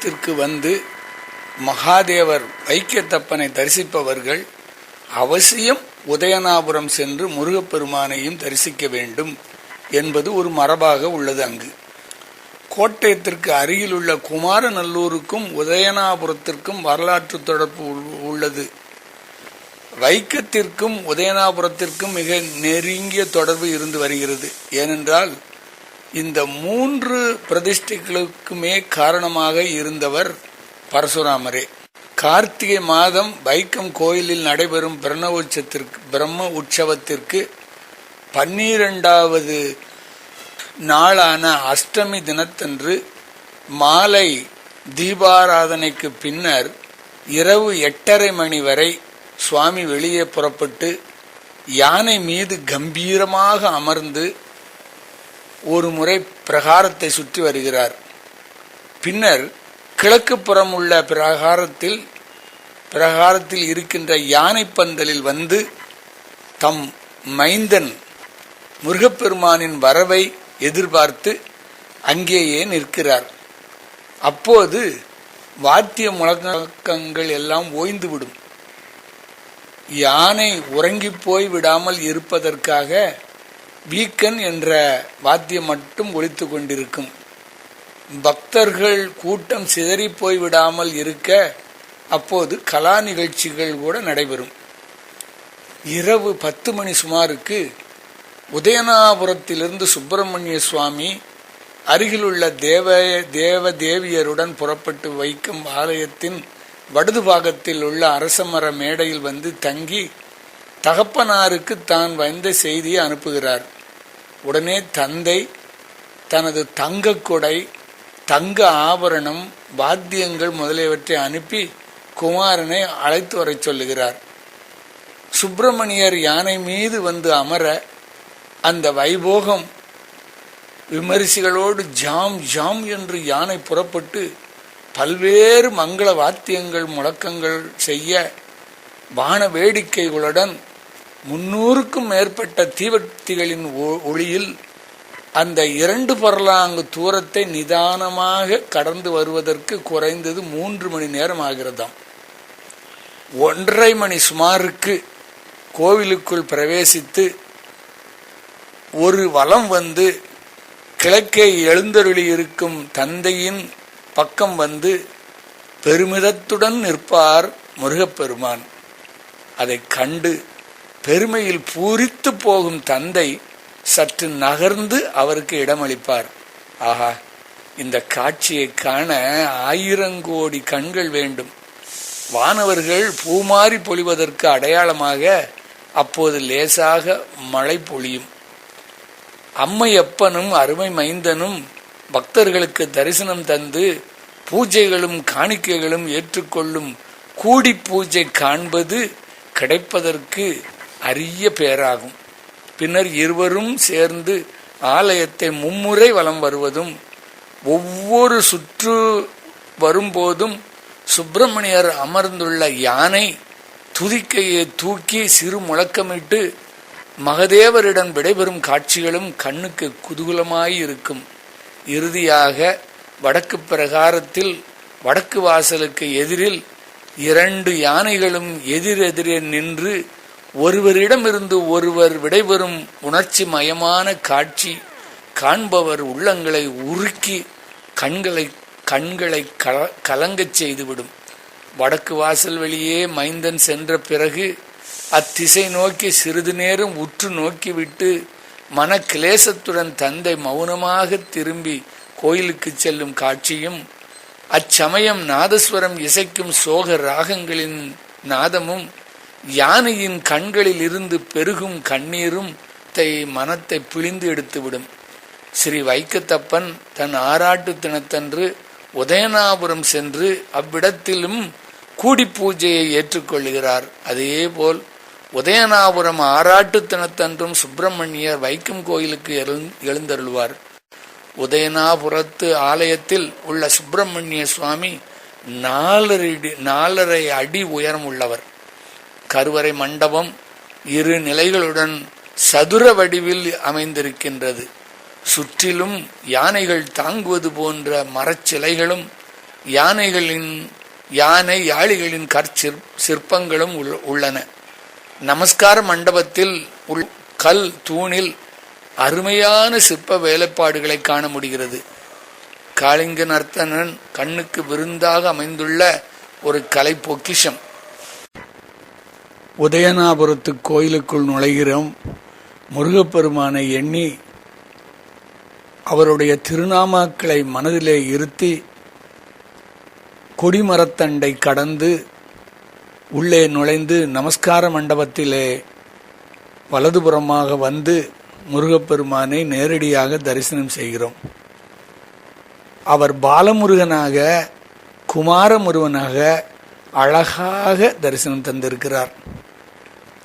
ஆலயத்திற்கு வந்து மகாதேவர் வைக்கத்தப்பனை தரிசிப்பவர்கள் அவசியம் உதயநாபுரம் சென்று முருகப்பெருமானையும் தரிசிக்க வேண்டும் என்பது ஒரு மரபாக உள்ளது. அங்கு கோட்டயத்திற்கு அருகில் உள்ள குமாரநல்லூருக்கும் உதயநாபுரத்திற்கும் வரலாற்று தொடர்பு உள்ளது. வைக்கத்திற்கும் உதயநாபுரத்திற்கும் மிக நெருங்கிய தொடர்பு இருந்து வருகிறது. ஏனென்றால் இந்த 3 பிரதிஷ்டைகளுக்குமே காரணமாக இருந்தவர் பரசுராமரே. கார்த்திகை மாதம் வைக்கம் கோயிலில் நடைபெறும் பிரம்ம உற்சவத்திற்கு 12வது நாளான அஷ்டமி தினத்தன்று மாலை தீபாராதனைக்கு பின்னர் இரவு 8:30 மணி வரை சுவாமி வெளியே புறப்பட்டு யானை மீது கம்பீரமாக அமர்ந்து ஒரு முறை பிரகாரத்தை சுற்றி வருகிறார். பின்னர் கிழக்கு புறம் உள்ள பிரகாரத்தில் இருக்கின்ற யானை பந்தலில் வந்து தம் மைந்தன் முருகப்பெருமானின் வரவை எதிர்பார்த்து அங்கேயே நிற்கிறார். அப்போது வாத்திய முழக்கங்கள் எல்லாம் ஓய்ந்துவிடும். யானை உறங்கி போய் விடாமல் இருப்பதற்காக வீக்கன் என்ற வாத்தியம் மட்டும் ஒலித்து கொண்டிருக்கும். பக்தர்கள் கூட்டம் சிதறி போய் விடாமல் இருக்க அப்போது கலா நிகழ்ச்சிகள் கூட நடைபெறும். இரவு 10 மணி சுமாருக்கு உதயநாபுரத்திலிருந்து சுப்பிரமணிய சுவாமி அருகிலுள்ள தேவதேவியருடன் புறப்பட்டு வைக்கும் ஆலயத்தின் வடது பாகத்தில் உள்ள அரசமர மேடையில் வந்து தங்கி தகப்பனாருக்கு தான் வந்த செய்தியை அனுப்புகிறார். உடனே தந்தை தனது தங்க கொடை, தங்க ஆபரணம், வாத்தியங்கள் முதலியவற்றை அனுப்பி குமாரனை அழைத்து வர சொல்லுகிறார். சுப்பிரமணியர் யானை மீது வந்து அமர அந்த வைபோகம் விமரிசைகளோடு ஜாம் ஜாம் என்று யானை புறப்பட்டு பல்வேறு மங்கள வாத்தியங்கள் முழக்கங்கள் செய்ய வான வேடிக்கைகளுடன் 300க்கும் மேற்பட்ட தீவர்த்திகளின் ஒளியில் அந்த 2 பர்லாங்கு தூரத்தை நிதானமாக கடந்து வருவதற்கு குறைந்தது 3 மணி நேரம் ஆகிறதாம். 1:30 மணி சுமாருக்கு கோவிலுக்குள் பிரவேசித்து ஒரு வலம் வந்து கிழக்கே எழுந்தருளி இருக்கும் தந்தையின் பக்கம் வந்து பெருமிதத்துடன் நிற்பார் முருகப்பெருமான். அதை கண்டு பெருமையில் பூரித்து போகும் தந்தை சற்று நகர்ந்து அவருக்கு இடமளிப்பார். ஆஹா, இந்த காட்சியை காண 1000 கோடி கண்கள் வேண்டும். வானவர்கள் பூமாரி பொழிவதற்கு அடையாளமாக அப்போது லேசாக மழை பொழியும். அம்மையப்பனும் அருமை மைந்தனும் பக்தர்களுக்கு தரிசனம் தந்து பூஜைகளும் காணிக்கைகளும் ஏற்றுக்கொள்ளும் கூடி பூஜை காண்பது கிடைப்பதற்கு அரிய பேராகும். பின்னர் இருவரும் சேர்ந்து ஆலயத்தை 3 முறை வலம் வருவதும் ஒவ்வொரு சுற்று வரும்போதும் சுப்பிரமணியர் அமர்ந்துள்ள யானை துதிக்கையை தூக்கி சிறு முழக்கமிட்டு மகதேவரிடம் விடைபெறும் காட்சிகளும் கண்ணுக்கு குதூகலமாயிருக்கும். இறுதியாக வடக்கு பிரகாரத்தில் வடக்கு வாசலுக்கு எதிரில் 2 யானைகளும் எதிரெதிரே நின்று ஒருவரிடமிருந்து ஒருவர் விடைபெறும் உணர்ச்சி மயமான காட்சி காண்பவர் உள்ளங்களை உருக்கி கண்களை கலங்கச் செய்துவிடும். வடக்கு வாசல் வெளியே மைந்தன் சென்ற பிறகு அத்திசை நோக்கி சிறிது நேரம் உற்று நோக்கிவிட்டு மன கிளேசத்துடன் தந்தை மௌனமாக திரும்பி கோயிலுக்கு செல்லும் காட்சியும், அச்சமயம் நாதஸ்வரம் இசைக்கும் சோக ராகங்களின் நாதமும் யானையின் கண்களில் இருந்து பெருகும் கண்ணீரும் மனத்தை பிழிந்து எடுத்துவிடும். ஸ்ரீ வைக்கத்தப்பன் தன் ஆராட்டு தினத்தன்று உதயநாபுரம் சென்று அவ்விடத்திலும் கூடி பூஜையை ஏற்றுக்கொள்கிறார். அதேபோல் உதயநாபுரம் ஆராட்டு தினத்தன்றும் சுப்பிரமணியர் வைக்கம் கோயிலுக்கு எழுந்தருள்வார். உதயநாபுரத்து ஆலயத்தில் உள்ள சுப்பிரமணிய சுவாமி 4.5 அடி உயரம் உள்ளவர். கருவறை மண்டபம் 2 நிலைகளுடன் சதுர வடிவில் அமைந்திருக்கின்றது. சுற்றிலும் யானைகள் தாங்குவது போன்ற மரச்சிலைகளும் யானை யாளிகளின் சிற்பங்களும் உள்ளன. நமஸ்கார மண்டபத்தில் கல் தூணில் அருமையான சிற்ப வேலைப்பாடுகளை காண முடிகிறது. காளிங்க நர்த்தனன் கண்ணுக்கு விருந்தாக அமைந்துள்ள ஒரு கலை பொக்கிஷம். உதயநாபுரத்து கோயிலுக்குள் நுழைகிறோம். முருகப்பெருமானை எண்ணி அவருடைய திருநாமாக்களை மனதிலே இருத்தி கொடிமரத்தண்டை கடந்து உள்ளே நுழைந்து நமஸ்கார மண்டபத்திலே வலதுபுறமாக வந்து முருகப்பெருமானை நேரடியாக தரிசனம் செய்கிறோம். அவர் பாலமுருகனாக குமாரமுருகனாக அழகாக தரிசனம் தந்திருக்கிறார்.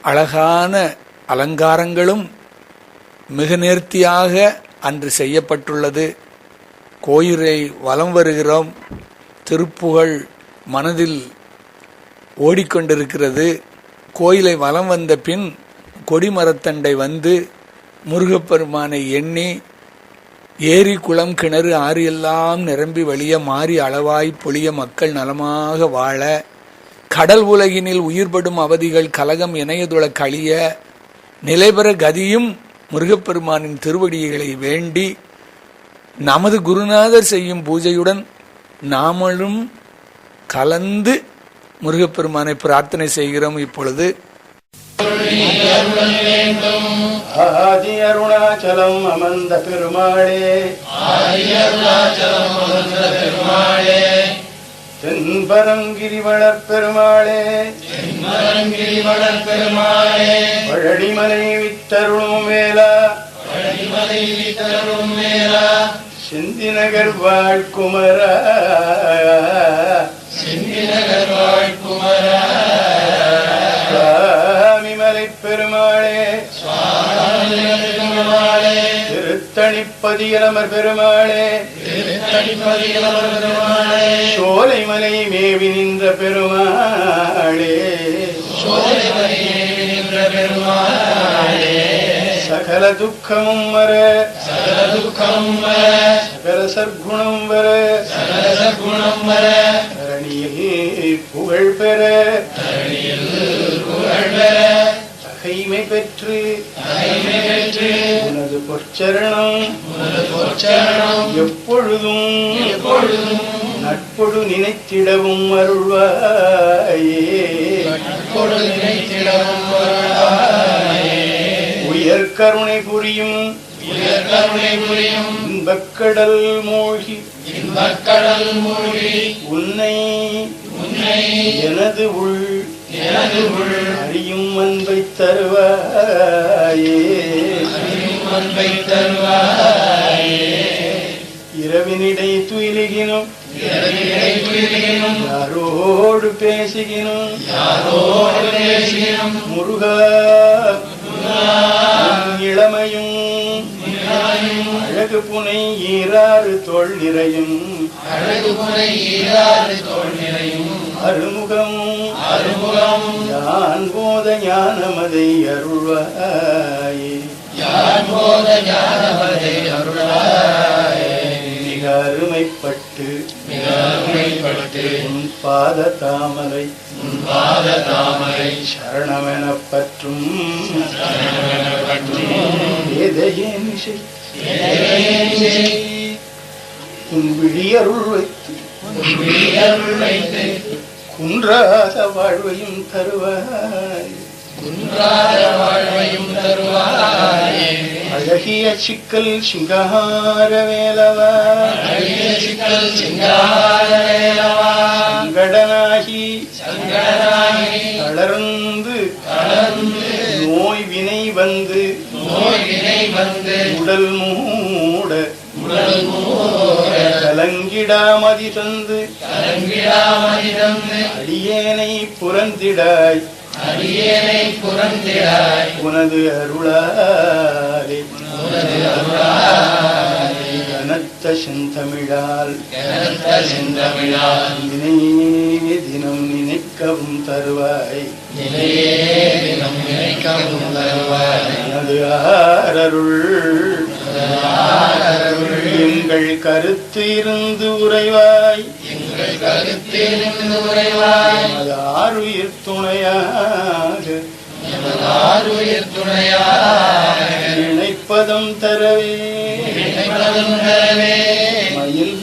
அழகான அலங்காரங்களும் மிக நேர்த்தியாக அன்று செய்யப்பட்டுள்ளது. கோயிலை வலம் வருகிறோம். திருப்புகழ் மனதில் ஓடிக்கொண்டிருக்கிறது. கோயிலை வலம் வந்த பின் கொடிமரத்தண்டை வந்து முருகப்பெருமானை எண்ணி ஏரி குளம் கிணறு ஆறு எல்லாம் நிரம்பி வழிய மாறி அளவாய் பொழிய மக்கள் நலமாக வாழ கடல் உலகினில் உயிர்படும் அவதிகள் கலகம் இணையதுள கழிய நிலைபெற கதியும் முருகப்பெருமானின் திருவடிகளை வேண்டி நமது குருநாதர் செய்யும் பூஜையுடன் நாமளும் கலந்து முருகப்பெருமானை பிரார்த்தனை செய்கிறோம். இப்பொழுது ஆதி அருணாச்சலம் அமர்ந்த பெருமாளே, தென்பரங்கிரி வளர்பெருமாளே, பழனிமலை வித்தருளும் வேளா, செந்திநகர் வாழ்குமரா, சுவாமிமலை பெருமாளே, திருத்தணிப்பதியலமர் பெருமாளே, சோலைமலை மேவி நின்ற பெருமாளே, சகல துக்கமும் வர, சகல சற்குணம் வர, தரணியில் புகழ் பெற, தகைமை பெற்று உனது பொற்சரணம் எப்பொழுதும் நட்பொடு நினைத்திடவும் அருள்வாயே. உயர் கருணை புரியும் இன்பக்கடல் மூழ்கி உன்னை எனது உள் அறியும் அன்பை தருவாயே. இரவினிடை துயிலுகினும் யாரோடு பேசுகினும் முருகா இளமையும் அழகு புனை ஈராறு தோள் நிறையும் அருமுகம் யான் போத ஞானமதை அருள்வாயே. மிக அருமைப்பட்டு உன் பாத தாமரை சரணமெனப் பற்றும் உன் விழியருள் வைத்து குன்றாத வாழ்வையும் தருவாய். அழகிய சிக்கல் சிங்கார வேலவா, சங்கடனாகி தளர்ந்து நோய் வினை வந்து உடல் மூட கலங்கிடாமதி தந்து அடியேனை புறந்திடாய் உனது அருளாலே கனத்த செந்தமிழால் நினைவே தினம் நினைக்கவும் தருவாய். எனது ஆரருள் எங்கள் கருத்து இருந்து உறைவாய். ஆருயிர் துணையாக இணைப்பதம் தரவே மயில்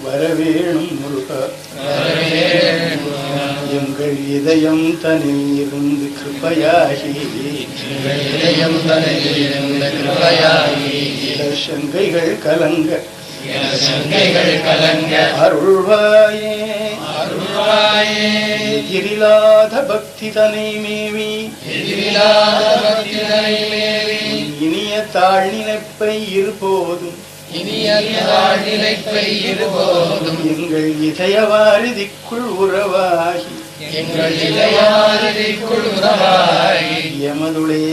வரவேணும் முருகா எங்கள் இதயம் தனில் இருந்து கிருபையாகி சங்கைகள் கலங்க அருள்வாயே எதிரில்லாத பக்தி தனை மேவி இனிய தாழ்நிலைப்பை இருபோதும் எங்கள் இதயவாரிதிக்குள் உறவாகி எமதுளே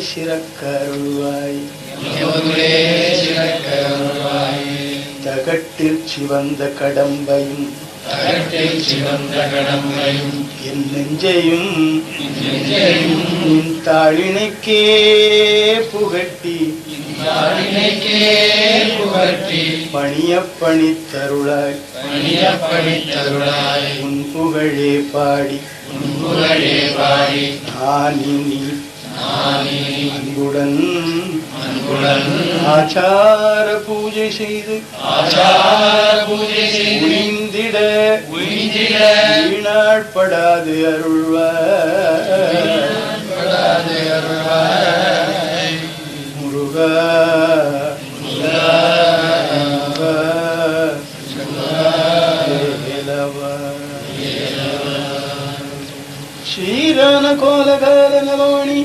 சிறக்கருள்வாய் தகட்டில் சிவந்த கடம்பையும் என் நெஞ்சையும் தாழினைக்கே புகட்டி பணிய பணித்தருளாய் உன் புகழே பாடி ஆனி அன்புடன் ஆச்சார பூஜை செய்து உழிந்திட வீணாட்படாது அருள்வாய் முருகா ಶ್ರೀರಾನ ಕೋಲಗಾಲ ನವಮಣಿ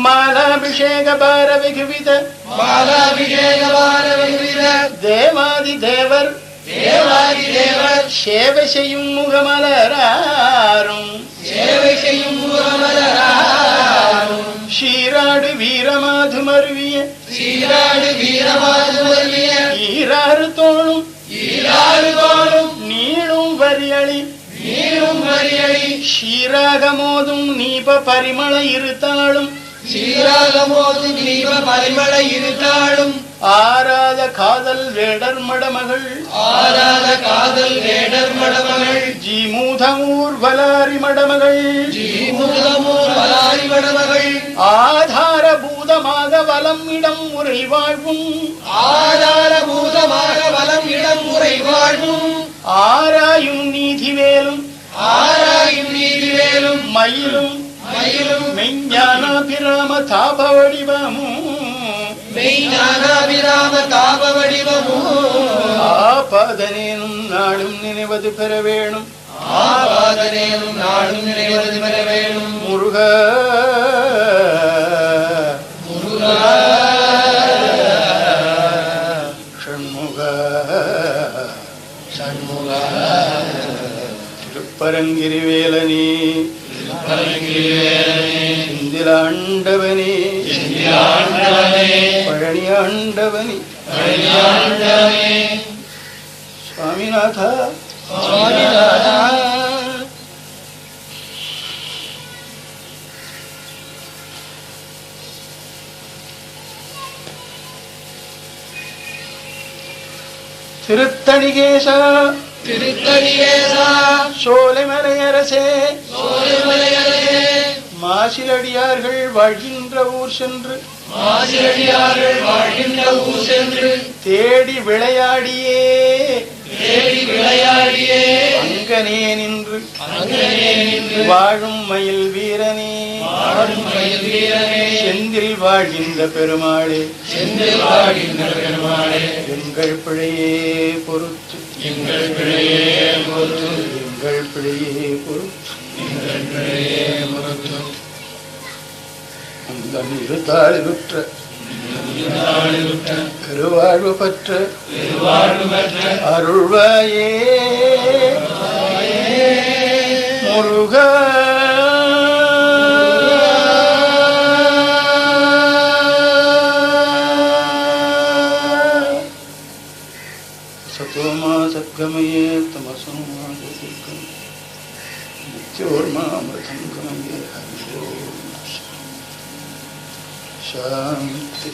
ಮಾಲಾಭಿಷೇಕ ಭಾರ ವಿಘುವಿತ தேவாதி தேவர் சேவை செய்யும் முகமலராரும் ஷீராடு வீரமாது மருவிய ஈராறு தோளும் நீளும் வரியளி ஷீராகமோதும் நீப பரிமள இருத்தாளும் ஆராத காதல் வேடர் மடமகள் ஜீமூதமூர் வலாரி மடமகள் ஆதாரபூதமாக வலம் இடம் முறை வாழ்வும் ஆராயும் நீதிவேலும் மயிலும் மெய்ஞானாபிராம தாப வடிவமும் ஆபாதனேனும் நாளும் நினைவது பெற வேணும் முருகா திருப்பரங்கிரிவேலனே செந்திலாண்டவனே பழனி ஆண்டவனே சுவாமிநாதா திருத்தணிகேசா சோலைமலையரசே மாசிலடியார்கள் வாழ்கின்ற ஊர் சென்று தேடி விளையாடியே அங்கனே நின்று வாழும் மயில் வீரனே செந்தில் வாழ்கின்ற பெருமாளே எங்கள் பிழையே பொறுத்து அந்த இருத்தாளிலுற்ற கருவாழ்வு பற்ற அருள்வாயே முருகா சத்தோமா சத்கமயே தமசோமா நித்யோர்மாமிருதம் கமயே ஹரி ஓம் சாந்தி.